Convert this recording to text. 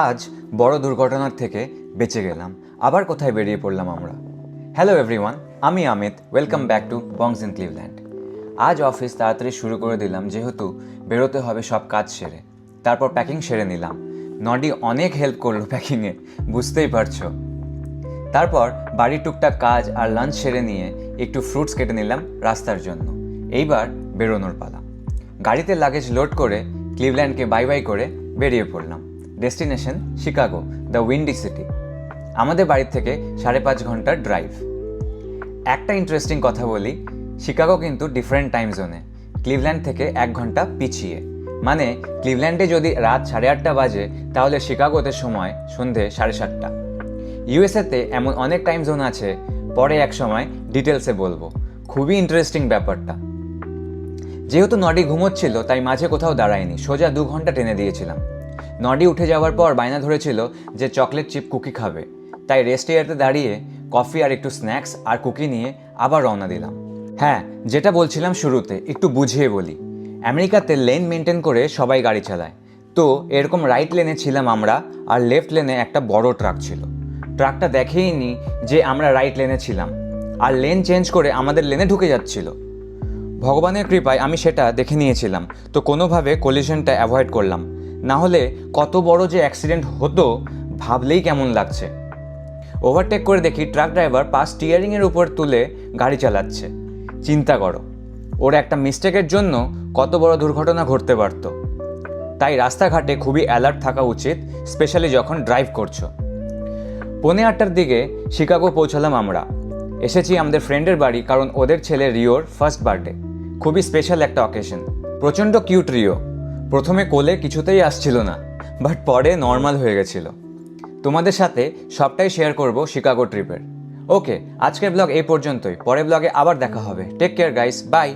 আজ বড় দুর্ঘটনার থেকে বেঁচে গেলাম। আবার কোথায় বেরিয়ে পড়লাম আমরা। হ্যালো এভরিওয়ান, আমি Amit. Welcome back to Bongs in Cleveland. আজ অফিস তাড়াতাড়ি শুরু করে দিলাম, যেহেতু বেরোতে হবে সব কাজ সেরে। তারপর প্যাকিং সেরে নিলাম। নডি অনেক হেল্প করলো প্যাকিংয়ে, বুঝতেই পারছো। তারপর বাড়ির টুকটাক কাজ আর লাঞ্চ সেরে নিয়ে একটু ফ্রুটস কেটে নিলাম রাস্তার জন্য। এইবার বেরোনোর পালা। গাড়িতে লাগেজ লোড করে ক্লিভল্যান্ডকে বাই বাই করে বেরিয়ে পড়লাম। Destination Chicago, the Windy city. আমাদের বাড়ির থেকে 5.5 ঘন্টার ড্রাইভ। একটা ইন্টারেস্টিং কথা বলি, শিকাগো কিন্তু ডিফারেন্ট টাইম জোনে, ক্লিভল্যান্ড থেকে 1 ঘন্টা পিছিয়ে। মানে ক্লিভল্যান্ডে যদি রাত 8:30 বাজে, তাহলে শিকাগোতে সময় সন্ধে 7:30। ইউএসএতে এমন অনেক টাইম জোন আছে, পরে এক সময় ডিটেলসে বলবো। খুবই ইন্টারেস্টিং ব্যাপারটা। যেহেতু নডি ঘুমোচ্ছিল, তাই মাঝে কোথাও দাঁড়ায়নি, সোজা 2 ঘন্টা টেনে দিয়েছিলাম। নডি উঠে যাওয়ার পর বায়না ধরেছিল যে চকলেট চিপ কুকি খাবে, তাই রেস্ট এরিয়াতে দাঁড়িয়ে কফি আর একটু স্ন্যাক্স আর কুকি নিয়ে আবার রওনা দিলাম। হ্যাঁ, যেটা বলছিলাম শুরুতে, একটু বুঝিয়ে বলি। আমেরিকাতে লেন মেনটেন করে সবাই গাড়ি চালায়। তো এরকম রাইট লেনে ছিলাম আমরা, আর লেফট লেনে একটা বড় ট্রাক ছিল। ট্রাকটা দেখেইনি যে আমরা রাইট লেনে ছিলাম, আর লেন চেঞ্জ করে আমাদের লেনে ঢুকে যাচ্ছিল। ভগবানের কৃপায় আমি সেটা দেখে নিয়েছিলাম, তো কোনোভাবে কলিশনটা অ্যাভয়েড করলাম। না হলে কত বড় যে অ্যাক্সিডেন্ট হতো ভাবলেই কেমন লাগছে। ওভারটেক করে দেখি ট্রাক ড্রাইভার পা স্টিয়ারিংয়ের উপর তুলে গাড়ি চালাচ্ছে। চিন্তা করো, ওর একটা মিস্টেকের জন্য কত বড় দুর্ঘটনা ঘটতে পারত। তাই রাস্তাঘাটে খুবই অ্যালার্ট থাকা উচিত, স্পেশালি যখন ড্রাইভ করছো। 8:45 দিকে শিকাগো পৌঁছালাম আমরা। এসেছি আমাদের ফ্রেন্ডের বাড়ি, কারণ ওদের ছেলে রিওর ফার্স্ট বার্থডে। খুবই স্পেশাল একটা অকেশন। প্রচণ্ড কিউট রিও। প্রথমে কোলে কিছুতেই আসছিল না, বাট পরে নর্মাল হয়ে গেছিল। তোমাদের সাথে সবটাই শেয়ার করব শিকাগো ট্রিপের। ওকে, আজকের ব্লগ এই পর্যন্তই। পরের ব্লগে আবার দেখা হবে। Take care guys, by.